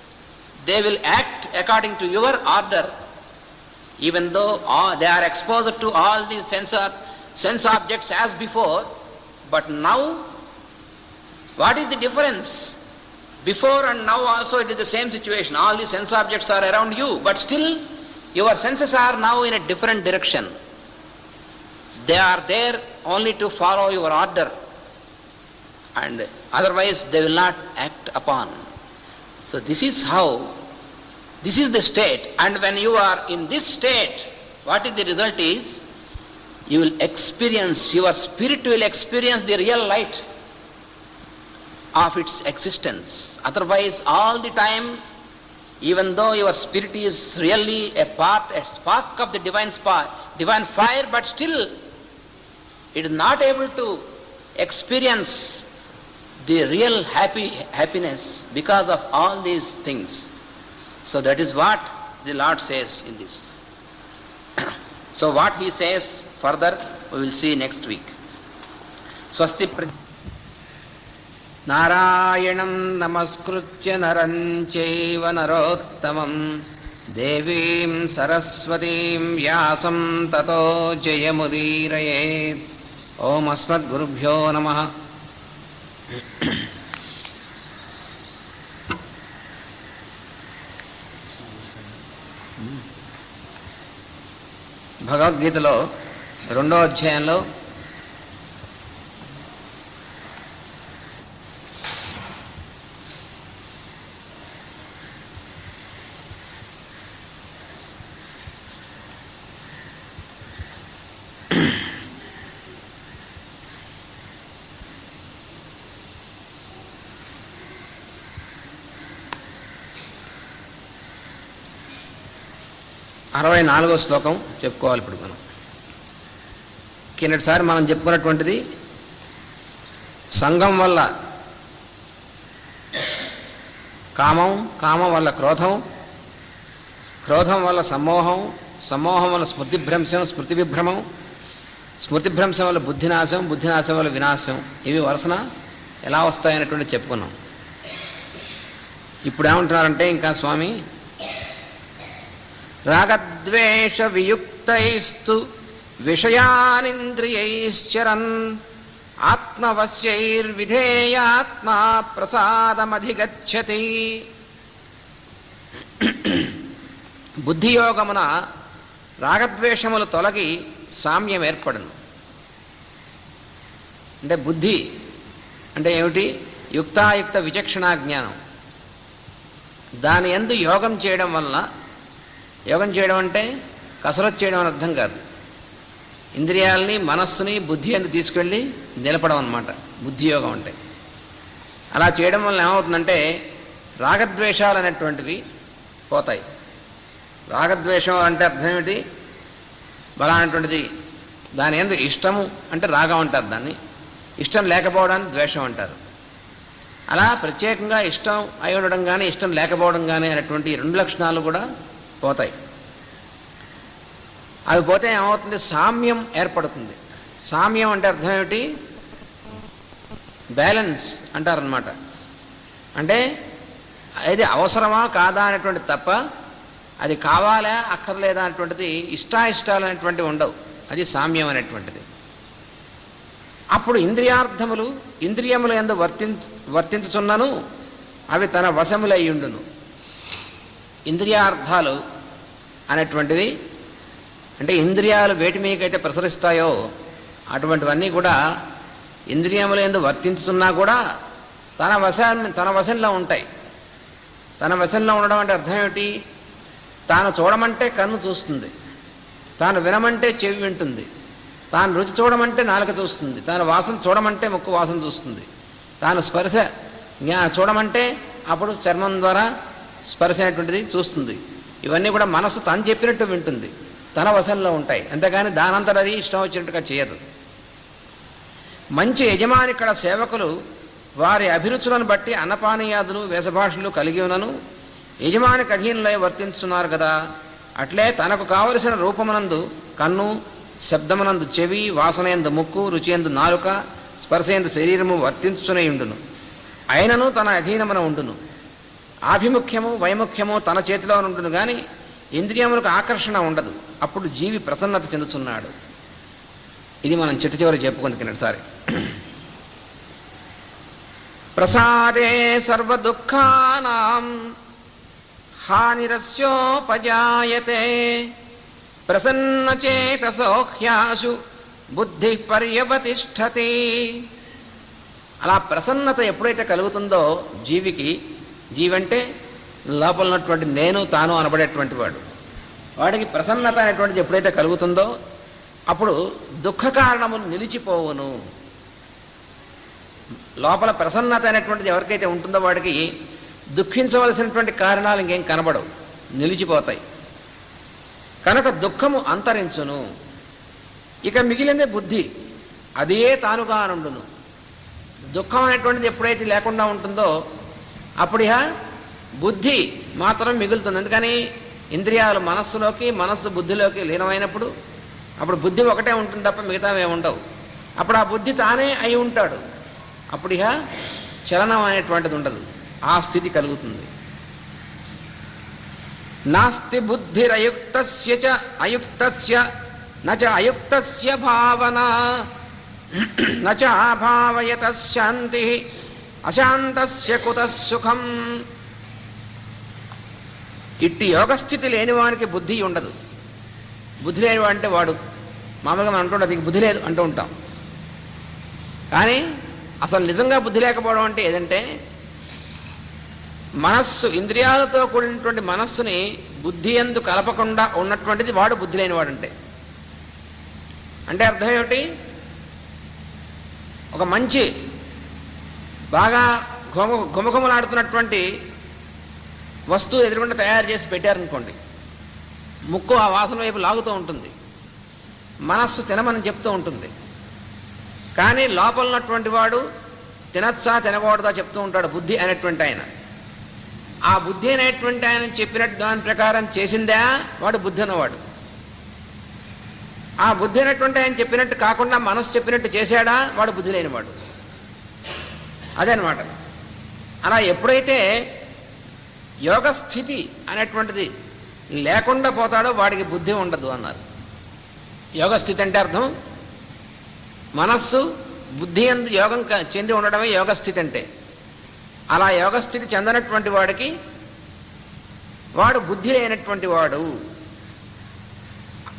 they will act according to your order, even though they are exposed to all the sense objects as before. But now, what is the difference? Before and now also it is the same situation. All the sense objects are around you, but still your senses are now in a different direction. They are there only to follow your order, and otherwise they will not act upon. So this is the state. And when you are in this state, what is the result is, you will experience, your spirit will experience the real light of its existence. Otherwise, all the time, even though your spirit is really a spark of the divine fire, but still it is not able to experience the real happiness because of all these things. So that is what the Lord says in this. So what he says further, we will see next week. Swasti నారాయణం నమస్కృత్య నరం చైవ నరోత్తమం దేవీం సరస్వతీం వ్యాసం తతో జయముదీరయేత్. ఓం అస్మద్గురుభ్యో నమః. భగవద్గీతలో 2వ అధ్యాయంలో 64వ శ్లోకం చెప్పుకోవాలి ఇప్పుడు మనం. కిందటిసారి మనం చెప్పుకున్నటువంటిది సంగం వల్ల కామం, కామం వల్ల క్రోధం, క్రోధం వల్ల సమ్మోహం, సమ్మోహం వల్ల స్మృతిభ్రంశం, స్మృతి విభ్రమం, స్మృతిభ్రంశం వల్ల బుద్ధినాశం, బుద్ధినాశం వల్ల వినాశం. ఇవి వరుసన ఎలా వస్తాయనేటువంటి చెప్పుకున్నాం. ఇప్పుడు ఏమంటున్నారంటే ఇంకా స్వామి, రాగద్వేష వియుక్తైస్తు విషయానింద్రియైశ్చరన్ ఆత్మవశ్యైర్విధేయాత్మా ప్రసాదమధిగచ్చతి. బుద్ధియోగమున రాగద్వేషములు తొలగి సామ్యం ఏర్పడను. అంటే బుద్ధి అంటే ఏమిటి? యుక్తాయుక్త విచక్షణా జ్ఞానం. దాని యందు యోగం చేయడం వలన, యోగం చేయడం అంటే కసరత్తు చేయడం అని అర్థం కాదు, ఇంద్రియాలని మనస్సుని బుద్ధి అని తీసుకెళ్ళి నిలపడం అన్నమాట బుద్ధియోగం అంటే. అలా చేయడం వల్ల ఏమవుతుందంటే రాగద్వేషాలు అనేటువంటివి పోతాయి. రాగద్వేషం అంటే అర్థం ఏమిటి? బలానటువంటిది దాని యందు ఇష్టము అంటే రాగం అంటారు, దాన్ని ఇష్టం లేకపోవడాన్ని ద్వేషం అంటారు. అలా ప్రత్యేకంగా ఇష్టం అయి ఉండడం కానీ ఇష్టం లేకపోవడం కానీ అనేటువంటి 2 లక్షణాలు కూడా పోతాయి. అవి పోతే ఏమవుతుంది? సామ్యం ఏర్పడుతుంది. సామ్యం అంటే అర్థం ఏమిటి? బ్యాలెన్స్ అంటారనమాట. అంటే అది అవసరమా కాదా అనేటువంటి తప్ప, అది కావాలా అక్కర్లేదా అనేటువంటిది, ఇష్టాయిష్టాలు అనేటువంటివి ఉండవు. అది సామ్యం అనేటువంటిది. అప్పుడు ఇంద్రియార్థములు ఇంద్రియముల యందు వర్తించుచున్నను అవి తన వశములయ్యుండును. ఇంద్రియార్థాలు అనేటువంటివి అంటే ఇంద్రియాలు వేటి మీకైతే ప్రసరిస్తాయో అటువంటివన్నీ కూడా ఇంద్రియముల యందు వర్తించుతున్నా కూడా తన వశంలో ఉంటాయి. తన వశంలో ఉండడం అంటే అర్థం ఏమిటి? తాను చూడమంటే కన్ను చూస్తుంది, తాను వినమంటే చెవి వింటుంది, తాను రుచి చూడమంటే నాలుక చూస్తుంది, తాను వాసన చూడమంటే ముక్కు వాసన చూస్తుంది, తాను స్పర్శ చూడమంటే అప్పుడు చర్మం ద్వారా స్పర్శ అనేటువంటిది చూస్తుంది. ఇవన్నీ కూడా మనసు తను చెప్పినట్టు వింటుంది, తన వశంలో ఉంటాయి. అంతేగాని దానంతట అది ఇష్టం వచ్చినట్టుగా చేయదు. మంచి యజమాని ఇక్కడ సేవకులు వారి అభిరుచులను బట్టి అన్నపానీయాదులు వేషభాషలు కలిగి ఉన్నను యజమానికి అధీనులై వర్తించుతున్నారు కదా. అట్లే తనకు కావలసిన రూపమునందు కన్ను, శబ్దమునందు చెవి, వాసనయందు ముక్కు, రుచియందు నాలుక, స్పర్శయందు శరీరము వర్తించునే ఉండును. అయినను తన అధీనమున ఉండును. ఆభిముఖ్యము వైముఖ్యము తన చేతిలో ఉండును కానీ ఇంద్రియములకు ఆకర్షణ ఉండదు. అప్పుడు జీవి ప్రసన్నత చెందుతున్నాడు. ఇది మనం చివరి చెప్పుకుంటున్నసారి. ప్రసాదే సర్వదుఃఖానాం హానిరస్యోపజాయతే ప్రసన్నచేతసో హ్యాశు బుద్ధి పర్యవతిష్ఠతి. అలా ప్రసన్నత ఎప్పుడైతే కలుగుతుందో జీవికి, జీవంటే లోపల ఉన్నటువంటి నేను తాను అనబడేటువంటి వాడు, వాడికి ప్రసన్నత అనేటువంటిది ఎప్పుడైతే కలుగుతుందో అప్పుడు దుఃఖ కారణములు నిలిచిపోవును. లోపల ప్రసన్నత అనేటువంటిది ఎవరికైతే ఉంటుందో వాడికి దుఃఖించవలసినటువంటి కారణాలు ఇంకేం కనబడవు, నిలిచిపోతాయి. కనుక దుఃఖము అంతరించును. ఇక మిగిలిందే బుద్ధి, అదే తానుగా నుండును. దుఃఖం అనేటువంటిది ఎప్పుడైతే లేకుండా ఉంటుందో అప్పుడు బుద్ధి మాత్రం మిగులుతుంది. అందుకని ఇంద్రియాలు మనస్సులోకి, మనస్సు బుద్ధిలోకి లీనమైనప్పుడు అప్పుడు బుద్ధి ఒకటే ఉంటుంది తప్ప మిగతావి ఏముండవు. అప్పుడు ఆ బుద్ధి తానే అయి ఉంటాడు. అప్పుడు చలనం అనేటువంటిది ఉండదు. ఆ స్థితి కలుగుతుంది. నాస్తి బుద్ధిరయుక్తస్య చ అయుక్తస్య నచ అయుక్తస్య భావన నచ అభావయత శాంతి అశాంతస్య కుతః సుఖం. ఇట్టి యోగస్థితి లేనివానికి బుద్ధి ఉండదు. బుద్ధి లేనివాడు అంటే వాడు మామూలుగా మనం అంటుండే అది బుద్ధి లేదు అంటూ ఉంటాం. కానీ అసలు నిజంగా బుద్ధి లేకపోవడం అంటే ఏదంటే మనస్సు, ఇంద్రియాలతో కూడినటువంటి మనస్సుని బుద్ధి యందు కలపకుండా ఉన్నటువంటిది వాడు బుద్ధి లేనివాడంటే. అంటే అర్థం ఏమిటి? ఒక మంచి బాగా ఘుమఘుమలాడుతున్నటువంటి వస్తువు ఎదురుగుండా తయారు చేసి పెట్టారనుకోండి, ముక్కు ఆ వాసన వైపు లాగుతూ ఉంటుంది, మనస్సు తినమని చెప్తూ ఉంటుంది. కానీ లోపల ఉన్నటువంటి వాడు తినచ్చా తినకూడదా చెప్తూ ఉంటాడు బుద్ధి అనేటువంటి ఆయన. ఆ బుద్ధి అనేటువంటి ఆయన చెప్పినట్టు దాని ప్రకారం చేసిందా వాడు బుద్ధి అన్నవాడు. ఆ బుద్ధి అనేటువంటి ఆయన చెప్పినట్టు కాకుండా మనస్సు చెప్పినట్టు చేశాడా వాడు బుద్ధి లేనివాడు. అదనమాట. అలా ఎప్పుడైతే యోగ స్థితి అనేటువంటిది లేకుండా పోతాడో వాడికి బుద్ధి ఉండదు అన్నారు. యోగ స్థితి అంటే అర్థం మనస్సు బుద్ధి అందు యోగం చెంది ఉండడమే యోగ స్థితి అంటే. అలా యోగ స్థితి చెందనటువంటి వాడికి వాడు బుద్ధి లేనటువంటి వాడు.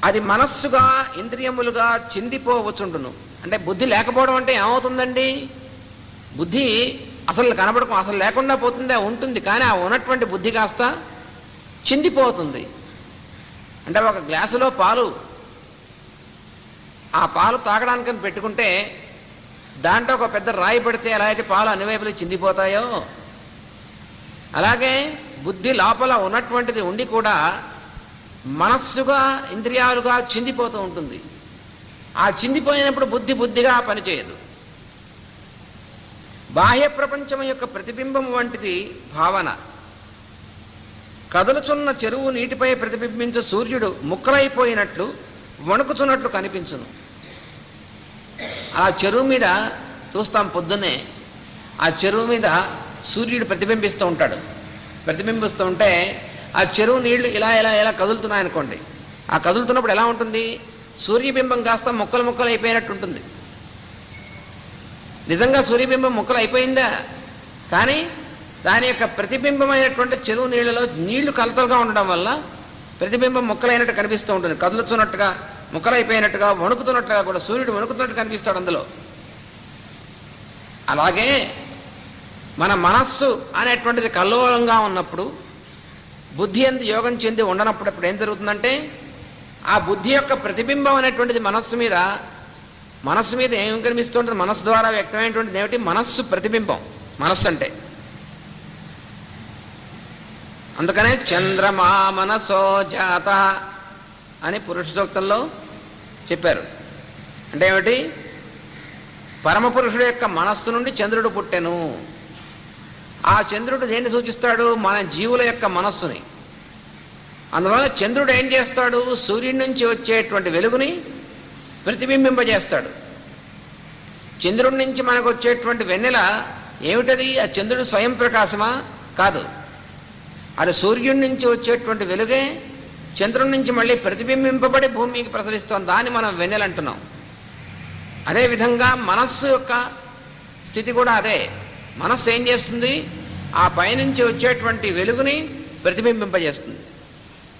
అది మనస్సుగా ఇంద్రియములుగా చిందిపోవచ్చుండును. అంటే బుద్ధి లేకపోవడం అంటే ఏమవుతుందండి? బుద్ధి అసలు కనబడకు, అసలు లేకుండా పోతుందే, ఉంటుంది. కానీ ఆ ఉన్నటువంటి బుద్ధి కాస్త చిందిపోతుంది. అంటే ఒక గ్లాసులో పాలు, ఆ పాలు తాగడానికని పెట్టుకుంటే దాంట్లో ఒక పెద్ద రాయి పెడితే ఎలా అయితే పాలు అన్ని వైపులు చిందిపోతాయో, అలాగే బుద్ధి లోపల ఉన్నటువంటిది ఉండి కూడా మనస్సుగా ఇంద్రియాలుగా చిందిపోతూ ఉంటుంది. ఆ చిందిపోయినప్పుడు బుద్ధి బుద్ధిగా పనిచేయదు. బాహ్య ప్రపంచం యొక్క ప్రతిబింబం వంటిది భావన. కదులుచున్న చెరువు నీటిపై ప్రతిబింబించే సూర్యుడు ముక్కలైపోయినట్లు వణుకుచున్నట్లు కనిపించును. ఆ చెరువు మీద చూస్తాం పొద్దున్నే, ఆ చెరువు మీద సూర్యుడు ప్రతిబింబిస్తూ ఉంటాడు. ప్రతిబింబిస్తూ ఉంటే ఆ చెరువు నీళ్లు ఇలా ఇలా ఇలా కదులుతున్నాయనుకోండి. ఆ కదులుతున్నప్పుడు ఎలా ఉంటుంది? సూర్యబింబం కాస్త ముక్కలు ముక్కలు అయిపోయినట్టు ఉంటుంది. నిజంగా సూర్యబింబం ముక్కలు అయిపోయిందా? కానీ దాని యొక్క ప్రతిబింబమైనటువంటి చెరువు నీళ్ళలో నీళ్లు కలతలుగా ఉండడం వల్ల ప్రతిబింబం ముక్కలైనట్టు కనిపిస్తూ ఉంటుంది. కదులుతున్నట్టుగా, ముక్కలైపోయినట్టుగా, వణుకుతున్నట్టుగా కూడా సూర్యుడు వణుకుతున్నట్టు కనిపిస్తాడు అందులో. అలాగే మన మనస్సు అనేటువంటిది కల్లోలంగా ఉన్నప్పుడు, బుద్ధి అందు యోగం చెంది ఉండనప్పుడు ఇప్పుడు ఏం జరుగుతుందంటే ఆ బుద్ధి యొక్క ప్రతిబింబం అనేటువంటిది మనస్సు మీద ఏం కనిపిస్తుంటుంది? మనస్సు ద్వారా వ్యక్తమైనటువంటిది ఏమిటి? మనస్సు ప్రతిబింబం. మనస్సు అంటే అందుకనే చంద్రమా మనసో జాత అని పురుష సూక్తంలో చెప్పారు. అంటే ఏమిటి? పరమపురుషుడు యొక్క మనస్సు నుండి చంద్రుడు పుట్టెను. ఆ చంద్రుడు దేన్ని సూచిస్తాడు? మన జీవుల యొక్క మనస్సుని. అందువల్ల చంద్రుడు ఏం చేస్తాడు? సూర్యుడి నుంచి వచ్చేటువంటి వెలుగుని ప్రతిబింబింపజేస్తాడు. చంద్రుడి నుంచి మనకు వచ్చేటువంటి వెన్నెల ఏమిటది? ఆ చంద్రుడు స్వయం ప్రకాశమా? కాదు. అది సూర్యుడి నుంచి వచ్చేటువంటి వెలుగే చంద్రుడి నుంచి మళ్ళీ ప్రతిబింబింపబడి భూమికి ప్రసరిస్తాం. దాన్ని మనం వెన్నెల అంటున్నాం. అదేవిధంగా మనస్సు యొక్క స్థితి కూడా అదే. మనస్సు ఏం చేస్తుంది? ఆ పైనుంచి వచ్చేటువంటి వెలుగుని ప్రతిబింబింపజేస్తుంది.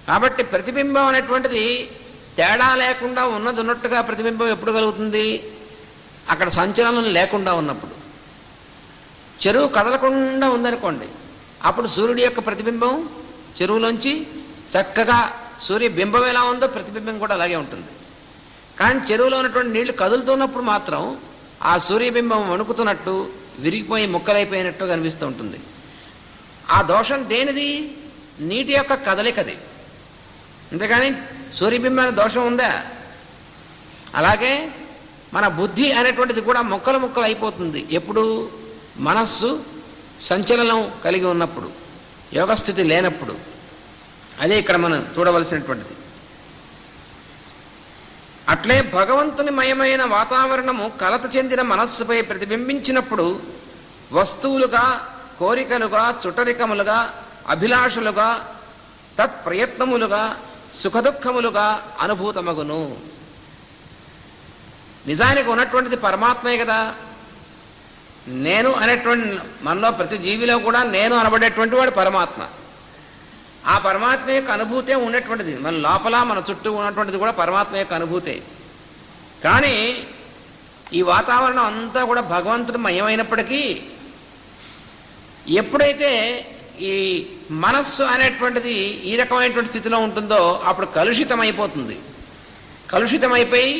కాబట్టి ప్రతిబింబం అనేటువంటిది తేడా లేకుండా ఉన్నది ఉన్నట్టుగా ప్రతిబింబం ఎప్పుడు కలుగుతుంది? అక్కడ సంచలనం లేకుండా ఉన్నప్పుడు. చెరువు కదలకుండా ఉందనుకోండి, అప్పుడు సూర్యుడి యొక్క ప్రతిబింబం చెరువులోంచి చక్కగా సూర్యబింబం ఎలా ఉందో ప్రతిబింబం కూడా అలాగే ఉంటుంది. కానీ చెరువులో ఉన్నటువంటి నీళ్లు కదులుతున్నప్పుడు మాత్రం ఆ సూర్యబింబం వణుకుతున్నట్టు, విరిగిపోయి ముక్కలైపోయినట్టు కనిపిస్తూ ఉంటుంది. ఆ దోషం దేనిది? నీటి యొక్క కదలికది. అంతేకాని సూర్యబింబానికి దోషం ఉందా? అలాగే మన బుద్ధి అనేటువంటిది కూడా ముక్కలు ముక్కలు అయిపోతుంది. ఎప్పుడు? మనస్సు సంచలనం కలిగి ఉన్నప్పుడు, యోగస్థితి లేనప్పుడు. అదే ఇక్కడ మనం చూడవలసినటువంటిది. అట్లే భగవంతుని మయమైన వాతావరణము కలత చెందిన మనస్సుపై ప్రతిబింబించినప్పుడు వస్తువులుగా, కోరికలుగా, చుట్టరికములుగా, అభిలాషలుగా, తత్ప్రయత్నములుగా, సుఖదుఖములుగా అనుభూతమగును. నిజానికి ఉన్నటువంటిది పరమాత్మే కదా. నేను అనేటువంటి మనలో ప్రతి జీవిలో కూడా నేను అనబడేటువంటి వాడు పరమాత్మ. ఆ పరమాత్మ యొక్క అనుభూతే ఉన్నటువంటిది. మన లోపల మన చుట్టూ ఉన్నటువంటిది కూడా పరమాత్మ యొక్క అనుభూతే. కానీ ఈ వాతావరణం అంతా కూడా భగవంతుడు మయమైనప్పటికీ ఎప్పుడైతే ఈ మనస్సు అనేటువంటిది ఈ రకమైనటువంటి స్థితిలో ఉంటుందో అప్పుడు కలుషితమైపోతుంది. కలుషితమైపోయి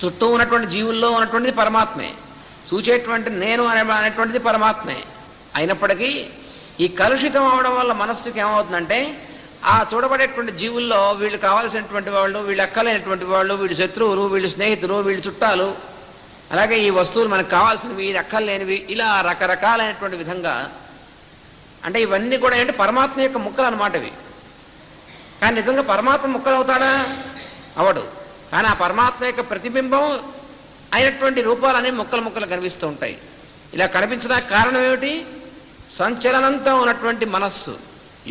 చుట్టూ ఉన్నటువంటి జీవుల్లో ఉన్నటువంటిది పరమాత్మే, చూచేటువంటి నేను అనేటువంటిది పరమాత్మే అయినప్పటికీ ఈ కలుషితం అవడం వల్ల మనస్సుకి ఏమవుతుందంటే ఆ చూడబడేటువంటి జీవుల్లో వీళ్ళు కావాల్సినటువంటి వాళ్ళు, వీళ్ళు అక్కలేనటువంటి వాళ్ళు, వీళ్ళు శత్రువులు, వీళ్ళు స్నేహితులు, వీళ్ళు చుట్టాలు, అలాగే ఈ వస్తువులు మనకు కావాల్సినవి, అక్కర్లేనివి, ఇలా రకరకాలైనటువంటి విధంగా, అంటే ఇవన్నీ కూడా ఏంటి పరమాత్మ యొక్క ముక్కలు అన్నమాట ఇవి. కానీ నిజంగా పరమాత్మ ముక్కలు అవుతాడా? అవడు. కానీ ఆ పరమాత్మ యొక్క ప్రతిబింబం అయినటువంటి రూపాలనే ముక్కలు ముక్కలు కనిపిస్తూ ఉంటాయి. ఇలా కనిపించడానికి కారణం ఏమిటి? సంచలనంతో ఉన్నటువంటి మనస్సు,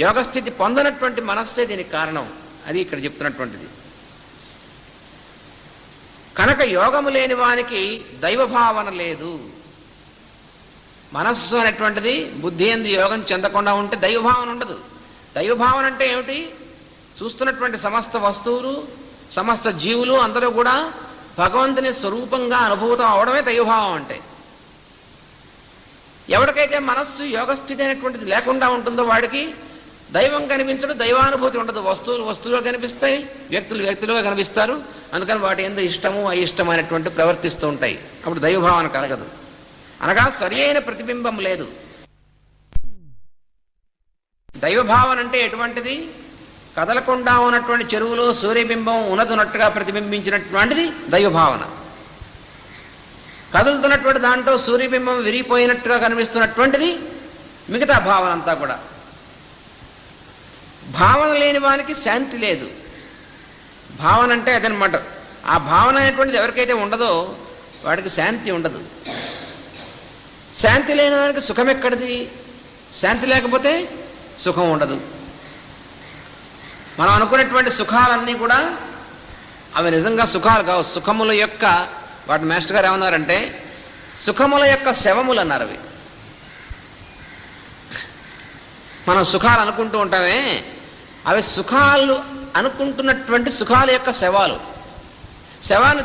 యోగస్థితి పొందనటువంటి మనస్సే దీనికి కారణం. అది ఇక్కడ చెప్తున్నటువంటిది. కనుక యోగము లేని వానికి దైవభావన లేదు. మనస్సు అనేటువంటిది బుద్ధి యందు యోగం చెందకుండా ఉంటే దైవభావన ఉండదు. దైవభావన అంటే ఏమిటి? చూస్తున్నటువంటి సమస్త వస్తువులు, సమస్త జీవులు అందరూ కూడా భగవంతుని స్వరూపంగా అనుభూతం అవడమే దైవభావం అంటే. ఎవరికైతే మనస్సు యోగస్థితి అనేటువంటిది లేకుండా ఉంటుందో వాడికి దైవం కనిపించడు, దైవానుభూతి ఉండదు. వస్తువులు వస్తువులుగా కనిపిస్తాయి, వ్యక్తులు వ్యక్తులుగా కనిపిస్తారు. అందుకని వాటి ఎందు ఇష్టము అయిష్టము అనేటువంటి ప్రవర్తిస్తూ ఉంటాయి. అప్పుడు దైవభావన కలగదు. అనగా సరి అయిన ప్రతిబింబం లేదు. దైవభావన అంటే ఎటువంటిది? కదలకుండా ఉన్నటువంటి చెరువులో సూర్యబింబం ఉన్నట్టుగా ప్రతిబింబించినటువంటిది దైవభావన. కదులుతున్నటువంటి దాంట్లో సూర్యబింబం విరిగిపోయినట్టుగా కనిపిస్తున్నటువంటిది మిగతా భావన అంతా కూడా. భావన లేని వానికి శాంతి లేదు. భావన అంటే అదనమాట. ఆ భావన అనేటువంటిది ఎవరికైతే ఉండదో వాడికి శాంతి ఉండదు. శాంతి లేని వానికి సుఖం ఎక్కడిది? శాంతి లేకపోతే సుఖం ఉండదు. మనం అనుకునేటువంటి సుఖాలన్నీ కూడా అవి నిజంగా సుఖాలు కావు. సుఖముల యొక్క, వాటి మాస్టర్ గారు ఏమన్నారంటే సుఖముల యొక్క శవములు అన్నారు అవి. మనం సుఖాలు అనుకుంటూ ఉంటామే, అవి సుఖాలు అనుకుంటున్నటువంటి సుఖాల యొక్క శవాలు. శవాన్ని